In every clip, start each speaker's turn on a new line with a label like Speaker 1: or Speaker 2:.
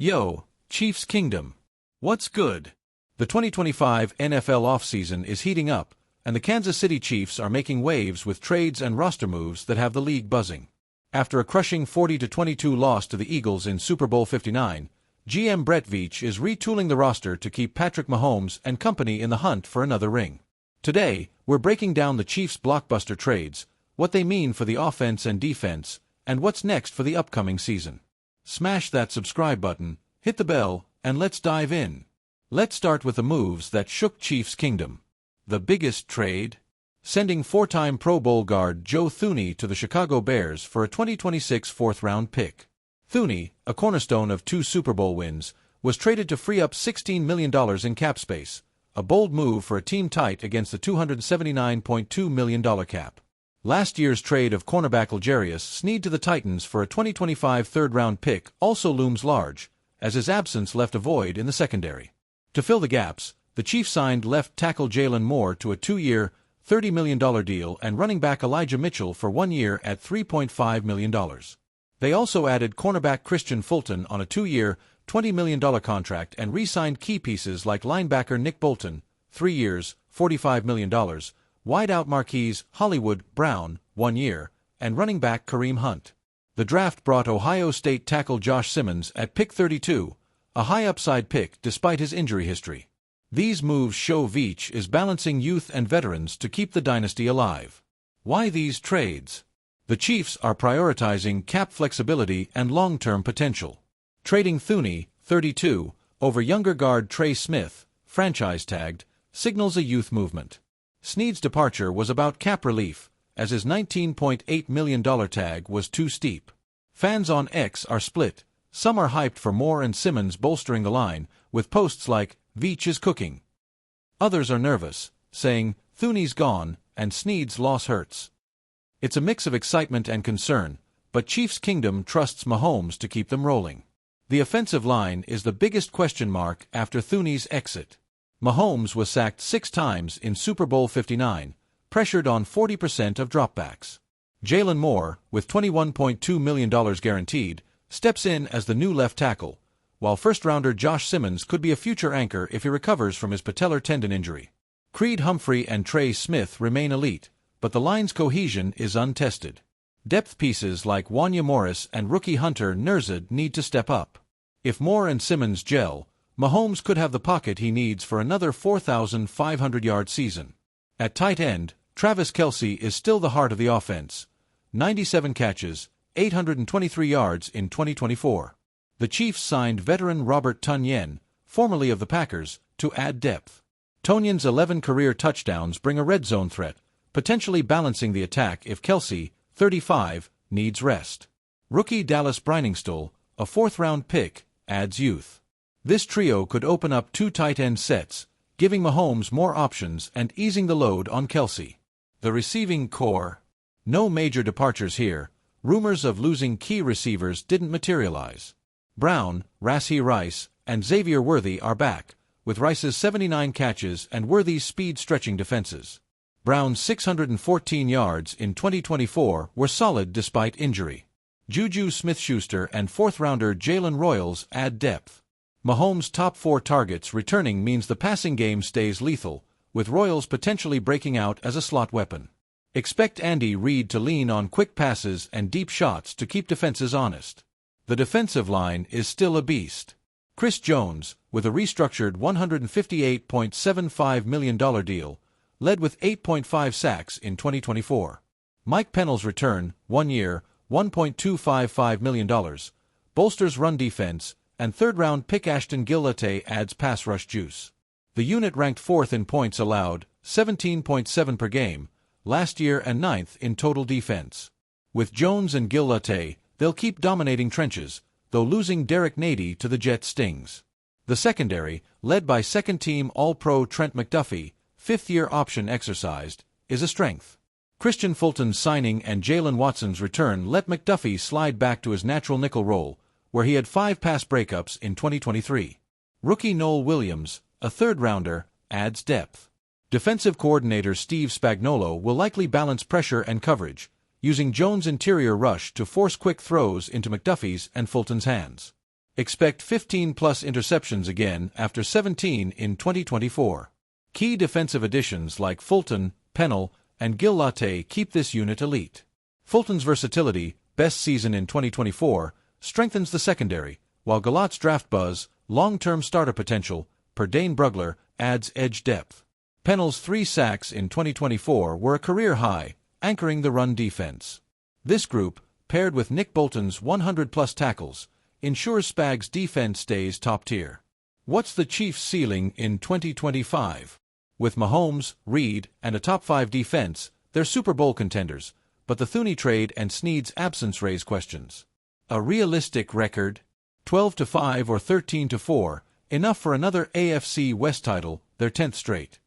Speaker 1: Yo, Chiefs Kingdom. What's good? The 2025 NFL offseason is heating up, and the Kansas City Chiefs are making waves with trades and roster moves that have the league buzzing. After a crushing 40-22 loss to the Eagles in Super Bowl 59, GM Brett Veach is retooling the roster to keep Patrick Mahomes and company in the hunt for another ring. Today, we're breaking down the Chiefs' blockbuster trades, what they mean for the offense and defense, and what's next for the upcoming season. Smash that subscribe button, hit the bell, and let's dive in. Let's start with the moves that shook Chiefs Kingdom. The biggest trade? Sending four-time Pro Bowl guard Joe Thuney to the Chicago Bears for a 2026 fourth-round pick. Thuney, a cornerstone of 2 Super Bowl wins, was traded to free up $16 million in cap space, a bold move for a team tight against the $279.2 million cap. Last year's trade of cornerback L'Jarius Sneed to the Titans for a 2025 third-round pick also looms large, as his absence left a void in the secondary. To fill the gaps, the Chiefs signed left tackle Jalen Moore to a 2-year, $30 million deal and running back Elijah Mitchell for 1 year at $3.5 million. They also added cornerback Christian Fulton on a 2-year, $20 million contract and re-signed key pieces like linebacker Nick Bolton, 3 years, $45 million, wideout Marquise Hollywood Brown, 1 year, and running back Kareem Hunt. The draft brought Ohio State tackle Josh Simmons at pick 32, a high-upside pick despite his injury history. These moves show Veach is balancing youth and veterans to keep the dynasty alive. Why these trades? The Chiefs are prioritizing cap flexibility and long-term potential. Trading Thuney, 32, over younger guard Trey Smith, franchise-tagged, signals a youth movement. Sneed's departure was about cap relief, as his $19.8 million tag was too steep. Fans on X are split. Some are hyped for Moore and Simmons bolstering the line, with posts like, Veach is cooking. Others are nervous, saying, Thuney's gone, and Sneed's loss hurts. It's a mix of excitement and concern, but Chiefs Kingdom trusts Mahomes to keep them rolling. The offensive line is the biggest question mark after Thuney's exit. Mahomes was sacked 6 times in Super Bowl 59, pressured on 40% of dropbacks. Jalen Moore, with $21.2 million guaranteed, steps in as the new left tackle, while first-rounder Josh Simmons could be a future anchor if he recovers from his patellar tendon injury. Creed Humphrey and Trey Smith remain elite, but the line's cohesion is untested. Depth pieces like Wanya Morris and rookie Hunter Nerzad need to step up. If Moore and Simmons gel, Mahomes could have the pocket he needs for another 4,500-yard season. At tight end, Travis Kelce is still the heart of the offense. 97 catches, 823 yards in 2024. The Chiefs signed veteran Robert Tonyan, formerly of the Packers, to add depth. Tonyan's 11 career touchdowns bring a red zone threat, potentially balancing the attack if Kelce, 35, needs rest. Rookie Dallas Briningstool, a 4th-round pick, adds youth. This trio could open up 2 tight end sets, giving Mahomes more options and easing the load on Kelce. The receiving core. No major departures here. Rumors of losing key receivers didn't materialize. Brown, Rashee Rice, and Xavier Worthy are back, with Rice's 79 catches and Worthy's speed-stretching defenses. Brown's 614 yards in 2024 were solid despite injury. Juju Smith-Schuster and 4th-rounder Jalen Royals add depth. Mahomes' top 4 targets returning means the passing game stays lethal, with Royals potentially breaking out as a slot weapon. Expect Andy Reid to lean on quick passes and deep shots to keep defenses honest. The defensive line is still a beast. Chris Jones, with a restructured $158.75 million deal, led with 8.5 sacks in 2024. Mike Pennell's return, 1 year, $1.255 million, bolsters run defense, and 3rd-round pick Ashton Gillette adds pass rush juice. The unit ranked 4th in points allowed, 17.7 per game, last year and 9th in total defense. With Jones and Gillette, they'll keep dominating trenches, though losing Derek Nady to the Jets stings. The secondary, led by second-team All-Pro Trent McDuffie, 5th-year option exercised, is a strength. Christian Fulton's signing and Jalen Watson's return let McDuffie slide back to his natural nickel role, where he had 5 pass breakups in 2023. Rookie Noel Williams, a 3rd-rounder, adds depth. Defensive coordinator Steve Spagnuolo will likely balance pressure and coverage, using Jones' interior rush to force quick throws into McDuffie's and Fulton's hands. Expect 15-plus interceptions again after 17 in 2024. Key defensive additions like Fulton, Pennell, and Gil Latte keep this unit elite. Fulton's versatility, best season in 2024, strengthens the secondary, while Gillott's draft buzz, long-term starter potential, per Dane Brugler, adds edge depth. Pennell's 3 sacks in 2024 were a career high, anchoring the run defense. This group, paired with Nick Bolton's 100-plus tackles, ensures Spags' defense stays top tier. What's the Chiefs' ceiling in 2025? With Mahomes, Reed, and a top-5 defense, they're Super Bowl contenders, but the Thuney trade and Snead's absence raise questions. A realistic record? 12-5 or 13-4, enough for another AFC West title, their 10th straight.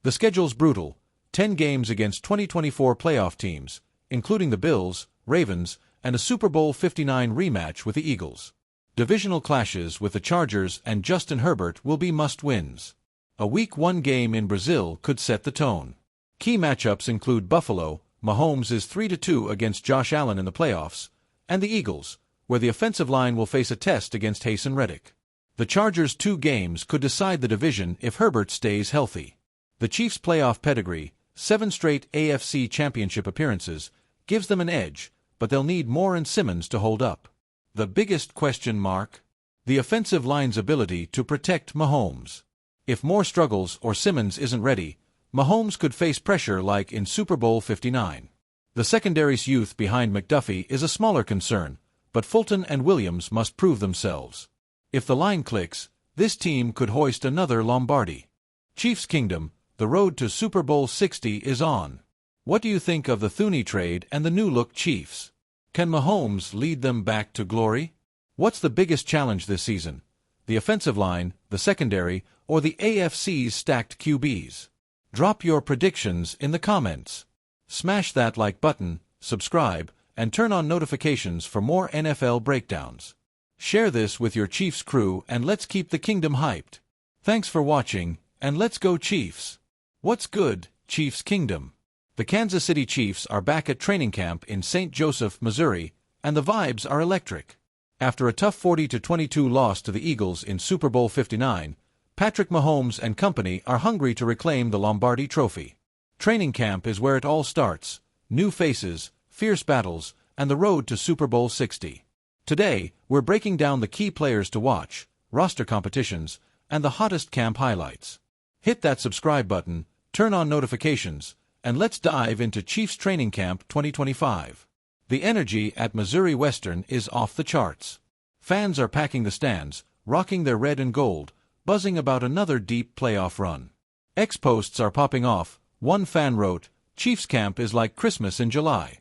Speaker 1: The schedule's brutal, 10 games against 2024 playoff teams, including the Bills, Ravens, and a Super Bowl 59 rematch with the Eagles. Divisional clashes with the Chargers and Justin Herbert will be must-wins. A Week 1 game in Brazil could set the tone. Key matchups include Buffalo, Mahomes is 3-2 against Josh Allen in the playoffs, and the Eagles, where the offensive line will face a test against Haason Reddick. The Chargers' 2 games could decide the division if Herbert stays healthy. The Chiefs' playoff pedigree, 7 straight AFC Championship appearances, gives them an edge, but they'll need Moore and Simmons to hold up. The biggest question mark? The offensive line's ability to protect Mahomes. If Moore struggles or Simmons isn't ready, Mahomes could face pressure like in Super Bowl 59. The secondary's youth behind McDuffie is a smaller concern, but Fulton and Williams must prove themselves. If the line clicks, this team could hoist another Lombardi. Chiefs Kingdom, the road to Super Bowl 60 is on. What do you think of the Thuney trade and the new-look Chiefs? Can Mahomes lead them back to glory? What's the biggest challenge this season? The offensive line, the secondary, or the AFC's stacked QBs? Drop your predictions in the comments. Smash that like button, subscribe, and turn on notifications for more NFL breakdowns. Share this with your Chiefs crew and let's keep the kingdom hyped. Thanks for watching, and let's go Chiefs! What's good, Chiefs Kingdom? The Kansas City Chiefs are back at training camp in St. Joseph, Missouri, and the vibes are electric. After a tough 40-22 loss to the Eagles in Super Bowl 59, Patrick Mahomes and company are hungry to reclaim the Lombardi Trophy. Training camp is where it all starts: new faces, fierce battles, and the road to Super Bowl 60. Today, we're breaking down the key players to watch, roster competitions, and the hottest camp highlights. Hit that subscribe button, turn on notifications, and let's dive into Chiefs Training Camp 2025. The energy at Missouri Western is off the charts. Fans are packing the stands, rocking their red and gold, buzzing about another deep playoff run. X-posts are popping off. One fan wrote, "Chiefs camp is like Christmas in July."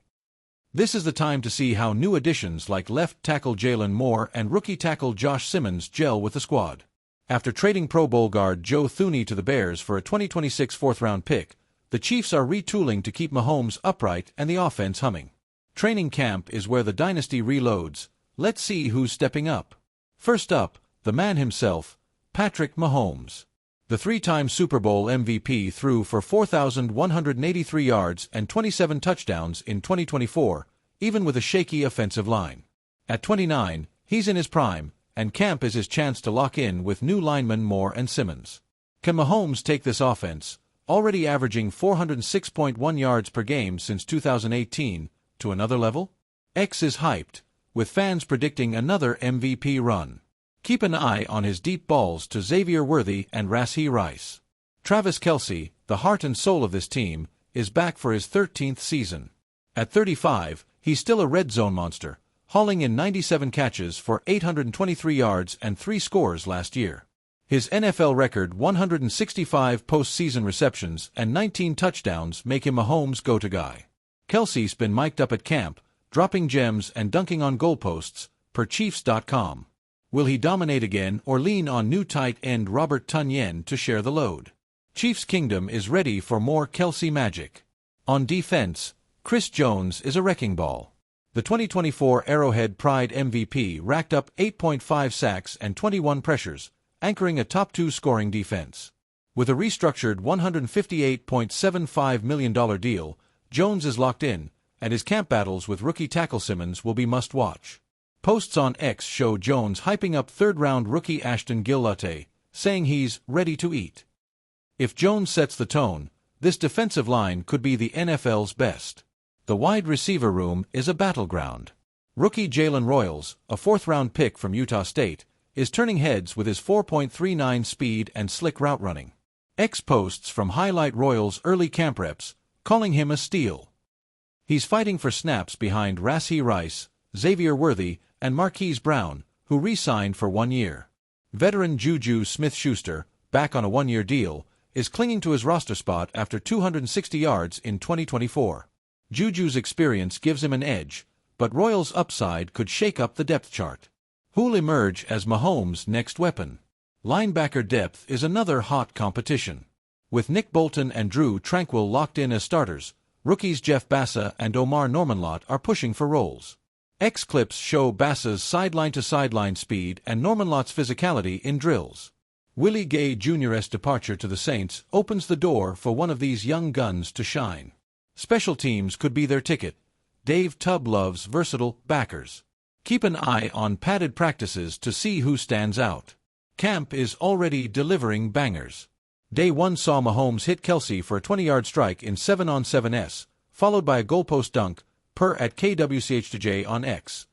Speaker 1: This is the time to see how new additions like left tackle Jalen Moore and rookie tackle Josh Simmons gel with the squad. After trading Pro Bowl guard Joe Thuney to the Bears for a 2026 fourth-round pick, the Chiefs are retooling to keep Mahomes upright and the offense humming. Training camp is where the dynasty reloads. Let's see who's stepping up. First up, the man himself, Patrick Mahomes. The 3-time Super Bowl MVP threw for 4,183 yards and 27 touchdowns in 2024, even with a shaky offensive line. At 29, he's in his prime, and camp is his chance to lock in with new linemen Moore and Simmons. Can Mahomes take this offense, already averaging 406.1 yards per game since 2018, to another level? X is hyped, with fans predicting another MVP run. Keep an eye on his deep balls to Xavier Worthy and Rashee Rice. Travis Kelce, the heart and soul of this team, is back for his 13th season. At 35, he's still a red zone monster, hauling in 97 catches for 823 yards and 3 scores last year. His NFL record 165 postseason receptions and 19 touchdowns make him Mahomes' go-to guy. Kelce's been mic'd up at camp, dropping gems and dunking on goalposts, per Chiefs.com. Will he dominate again or lean on new tight end Robert Tonyan to share the load? Chiefs Kingdom is ready for more Kelce magic. On defense, Chris Jones is a wrecking ball. The 2024 Arrowhead Pride MVP racked up 8.5 sacks and 21 pressures, anchoring a top-2 scoring defense. With a restructured $158.75 million deal, Jones is locked in, and his camp battles with rookie tackle Simmons will be must-watch. Posts on X show Jones hyping up third-round rookie Ashton Gillotte, saying he's ready to eat. If Jones sets the tone, this defensive line could be the NFL's best. The wide receiver room is a battleground. Rookie Jalen Royals, a fourth-round pick from Utah State, is turning heads with his 4.39 speed and slick route running. X posts from highlight Royals' early camp reps, calling him a steal. He's fighting for snaps behind Rashee Rice, Xavier Worthy, and Marquise Brown, who re-signed for 1 year. Veteran Juju Smith-Schuster, back on a 1-year deal, is clinging to his roster spot after 260 yards in 2024. Juju's experience gives him an edge, but Royals' upside could shake up the depth chart. Who'll emerge as Mahomes' next weapon? Linebacker depth is another hot competition. With Nick Bolton and Drew Tranquill locked in as starters, rookies Jeff Bassa and Omar Normanlott are pushing for roles. X clips show Bassa's sideline-to-sideline speed and Normanlott's physicality in drills. Willie Gay Jr.'s departure to the Saints opens the door for one of these young guns to shine. Special teams could be their ticket. Dave Tubb loves versatile backers. Keep an eye on padded practices to see who stands out. Camp is already delivering bangers. Day 1 saw Mahomes hit Kelce for a 20-yard strike in 7-on-7s, followed by a goalpost dunk, per at KWCH2J on X.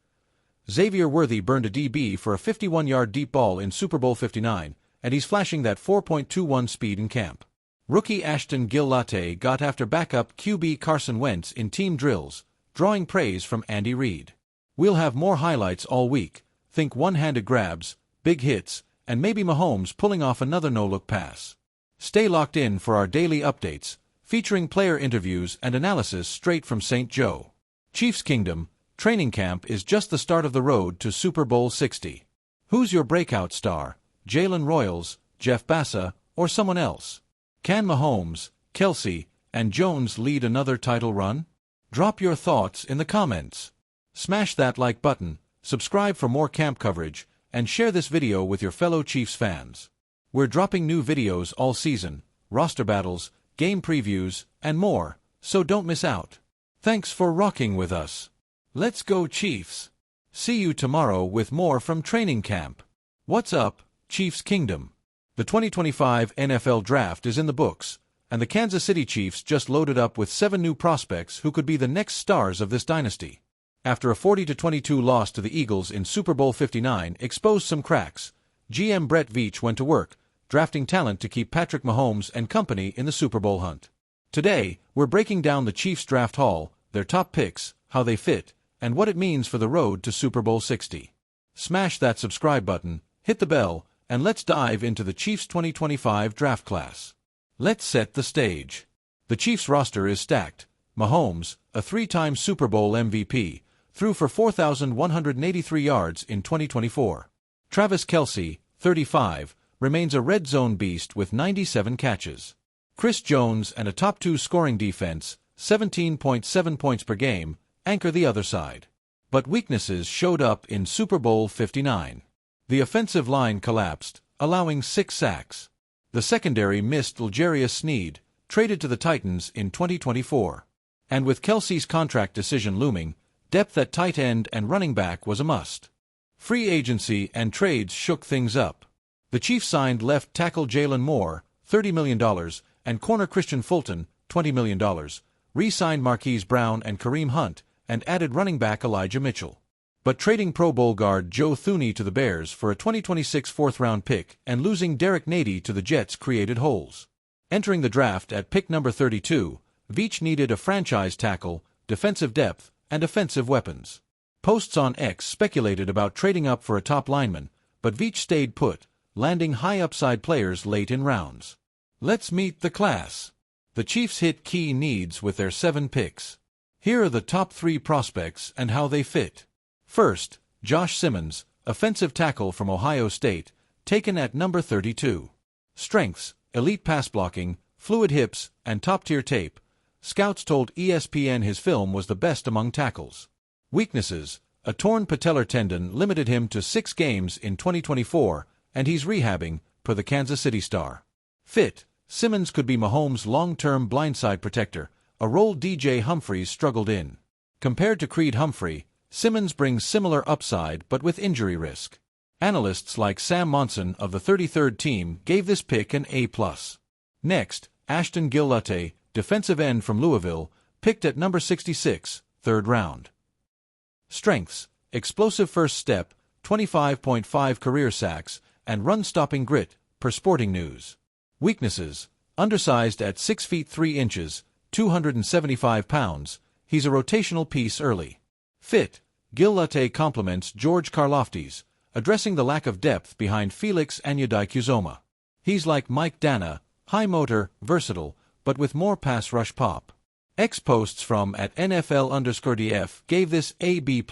Speaker 1: Xavier Worthy burned a DB for a 51-yard deep ball in Super Bowl 59, and he's flashing that 4.21 speed in camp. Rookie Ashton Gillotte got after backup QB Carson Wentz in team drills, drawing praise from Andy Reid. We'll have more highlights all week. Think one-handed grabs, big hits, and maybe Mahomes pulling off another no-look pass. Stay locked in for our daily updates, featuring player interviews and analysis straight from St. Joe. Chiefs Kingdom, training camp is just the start of the road to Super Bowl 60. Who's your breakout star? Jalen Royals, Jeff Bassa, or someone else? Can Mahomes, Kelce, and Jones lead another title run? Drop your thoughts in the comments. Smash that like button, subscribe for more camp coverage, and share this video with your fellow Chiefs fans. We're dropping new videos all season, roster battles, game previews, and more, so don't miss out. Thanks for rocking with us. Let's go Chiefs! See you tomorrow with more from training camp. What's up, Chiefs Kingdom? The 2025 NFL Draft is in the books, and the Kansas City Chiefs just loaded up with 7 new prospects who could be the next stars of this dynasty. After a 40-22 loss to the Eagles in Super Bowl 59 exposed some cracks, GM Brett Veach went to work, drafting talent to keep Patrick Mahomes and company in the Super Bowl hunt. Today, we're breaking down the Chiefs draft haul, their top picks, how they fit, and what it means for the road to Super Bowl 60. Smash that subscribe button, hit the bell, and let's dive into the Chiefs' 2025 draft class. Let's set the stage. The Chiefs roster is stacked. Mahomes, a 3-time Super Bowl MVP, threw for 4,183 yards in 2024. Travis Kelce, 35, remains a red zone beast with 97 catches. Chris Jones and a top 2 scoring defense, 17.7 points per game, anchor the other side. But weaknesses showed up in Super Bowl 59. The offensive line collapsed, allowing 6 sacks. The secondary missed L'Jarius Sneed, traded to the Titans in 2024. And with Kelce's contract decision looming, depth at tight end and running back was a must. Free agency and trades shook things up. The Chiefs signed left tackle Jalen Moore, $30 million, and corner Christian Fulton, $20 million, re-signed Marquise Brown and Kareem Hunt, and added running back Elijah Mitchell. But trading Pro Bowl guard Joe Thuney to the Bears for a 2026 fourth-round pick and losing Derek Nady to the Jets created holes. Entering the draft at pick number 32, Veach needed a franchise tackle, defensive depth, and offensive weapons. Posts on X speculated about trading up for a top lineman, but Veach stayed put, landing high-upside players late in rounds. Let's meet the class. The Chiefs hit key needs with their 7 picks. Here are the top 3 prospects and how they fit. First, Josh Simmons, offensive tackle from Ohio State, taken at number 32. Strengths, elite pass blocking, fluid hips, and top-tier tape. Scouts told ESPN his film was the best among tackles. Weaknesses, a torn patellar tendon limited him to 6 games in 2024, and he's rehabbing, per the Kansas City Star. Fit, Simmons could be Mahomes' long-term blindside protector, a role DJ Humphries struggled in. Compared to Creed Humphrey, Simmons brings similar upside but with injury risk. Analysts like Sam Monson of the 33rd team gave this pick an A+. Next, Ashton Gillotte, defensive end from Louisville, picked at number 66, 3rd round. Strengths: explosive first step, 25.5 career sacks, and run-stopping grit, per Sporting News. Weaknesses: undersized at 6 feet 3 inches, 275 pounds, he's a rotational piece early. Fit: Gillotte complements George Karlaftis, addressing the lack of depth behind Felix Anudike-Uzomah. He's like Mike Dana, high motor, versatile, but with more pass rush pop. Ex-posts from at NFL_DF gave this a B+.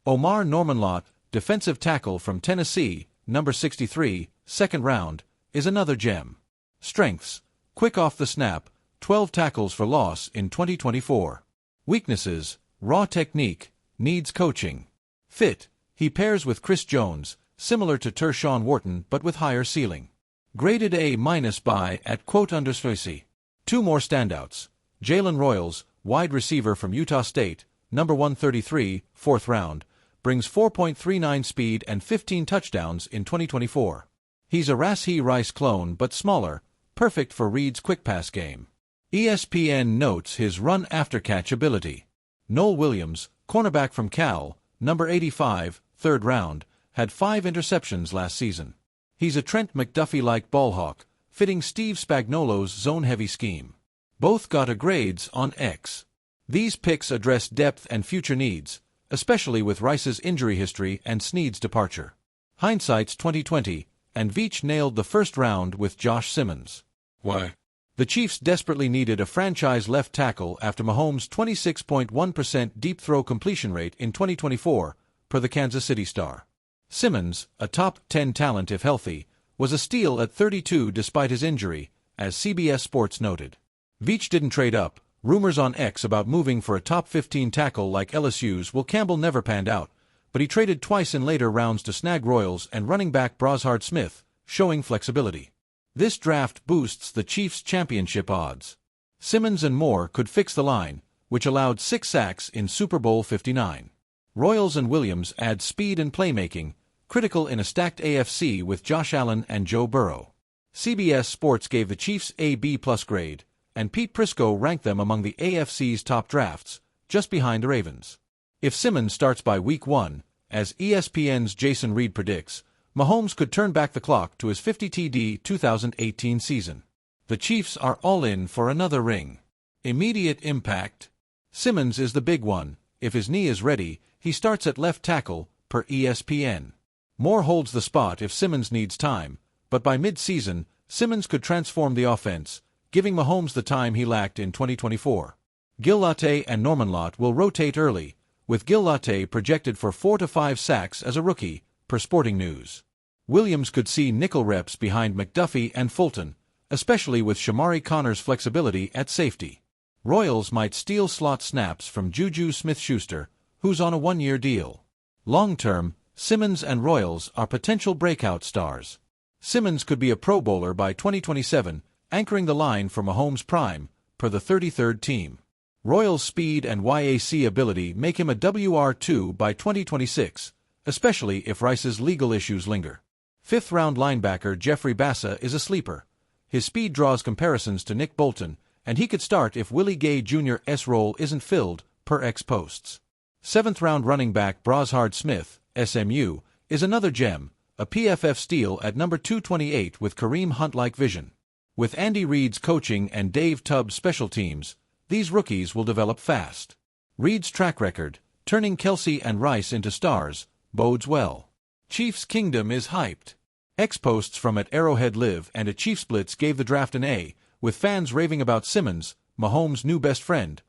Speaker 1: Omar Norman-Lott, defensive tackle from Tennessee, number 63, 2nd round, is another gem. Strengths: quick off the snap, 12 tackles for loss in 2024. Weaknesses: raw technique, needs coaching. Fit: he pairs with Chris Jones, similar to Tershawn Wharton but with higher ceiling. Graded A- by at _C. Two more standouts. Jalen Royals, wide receiver from Utah State, number 133, 4th round, brings 4.39 speed and 15 touchdowns in 2024. He's a Rashee Rice clone but smaller, perfect for Reed's quick pass game. ESPN notes his run after catch ability. Noel Williams, cornerback from Cal, number 85, 3rd round, had 5 interceptions last season. He's a Trent McDuffie-like ballhawk, fitting Steve Spagnuolo's zone-heavy scheme. Both got a grades on X. These picks address depth and future needs, especially with Rice's injury history and Snead's departure. Hindsight's 2020, and Veach nailed the 1st round with Josh Simmons.
Speaker 2: Why?
Speaker 1: The Chiefs desperately needed a franchise left tackle after Mahomes' 26.1% deep throw completion rate in 2024, per the Kansas City Star. Simmons, a top 10 talent if healthy, was a steal at 32 despite his injury, as CBS Sports noted. Veach didn't trade up. Rumors on X about moving for a top 15 tackle like LSU's Will Campbell never panned out, but he traded twice in later rounds to snag Royals and running back Brashard Smith, showing flexibility. This draft boosts the Chiefs' championship odds. Simmons and Moore could fix the line, which allowed 6 sacks in Super Bowl 59. Royals and Williams add speed and playmaking, critical in a stacked AFC with Josh Allen and Joe Burrow. CBS Sports gave the Chiefs a B+ grade, and Pete Prisco ranked them among the AFC's top drafts, just behind the Ravens. If Simmons starts by Week 1, as ESPN's Jason Reed predicts, Mahomes could turn back the clock to his 50 TD 2018 season. The Chiefs are all in for another ring. Immediate impact. Simmons is the big one. If his knee is ready, he starts at left tackle, per ESPN. Moore holds the spot if Simmons needs time, but by mid-season, Simmons could transform the offense, giving Mahomes the time he lacked in 2024. Gillotte and Norman-Lott will rotate early, with Gillotte projected for 4 to 5 sacks as a rookie, per Sporting News. Williams could see nickel reps behind McDuffie and Fulton, especially with Shamari Connor's flexibility at safety. Royals might steal slot snaps from Juju Smith-Schuster, who's on a 1-year deal. Long-term, Simmons and Royals are potential breakout stars. Simmons could be a Pro Bowler by 2027, anchoring the line for Mahomes' prime, per the 33rd team. Royals' speed and YAC ability make him a WR2 by 2026, especially if Rice's legal issues linger. 5th-round linebacker Jeffrey Bassa is a sleeper. His speed draws comparisons to Nick Bolton, and he could start if Willie Gay Jr.'s role isn't filled, per X-Posts. 7th-round running back Brashard Smith, SMU, is another gem, a PFF steal at number 228 with Kareem Hunt-like vision. With Andy Reid's coaching and Dave Tubbs' special teams, these rookies will develop fast. Reid's track record, turning Kelsey and Rice into stars, bodes well. Chiefs Kingdom is hyped. X-Posts from at Arrowhead Live and a Chiefs Blitz gave the draft an A, with fans raving about Simmons, Mahomes' new best friend,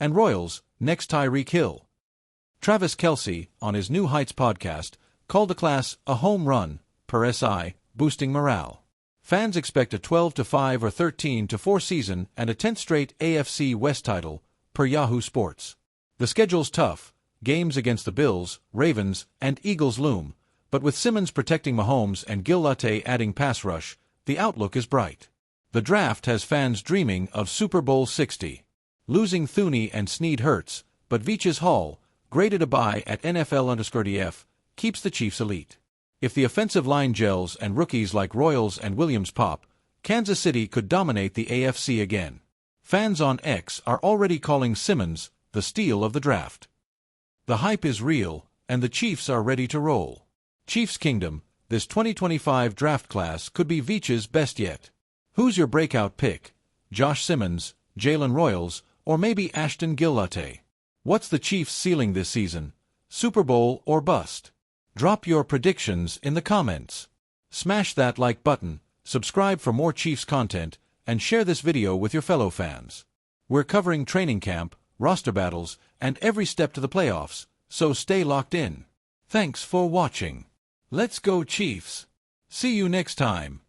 Speaker 1: and Royals, next Tyreek Hill. Travis Kelce, on his New Heights podcast, called the class a home run, per SI, boosting morale. Fans expect a 12-5 or 13-4 season and a 10th straight AFC West title, per Yahoo Sports. The schedule's tough. Games against the Bills, Ravens, and Eagles loom, but with Simmons protecting Mahomes and Gillotte adding pass rush, the outlook is bright. The draft has fans dreaming of Super Bowl 60. Losing Thuney and Snead hurts, but Veach's haul, graded a buy at NFL_DF, keeps the Chiefs elite. If the offensive line gels and rookies like Royals and Williams pop, Kansas City could dominate the AFC again. Fans on X are already calling Simmons the steal of the draft. The hype is real, and the Chiefs are ready to roll. Chiefs Kingdom, this 2025 draft class could be Veach's best yet. Who's your breakout pick? Josh Simmons, Jalen Royals, or maybe Ashton Gillotte? What's the Chiefs' ceiling this season? Super Bowl or bust? Drop your predictions in the comments. Smash that like button, subscribe for more Chiefs content, and share this video with your fellow fans. We're covering training camp, roster battles, and every step to the playoffs, so stay locked in. Thanks for watching. Let's go Chiefs! See you next time.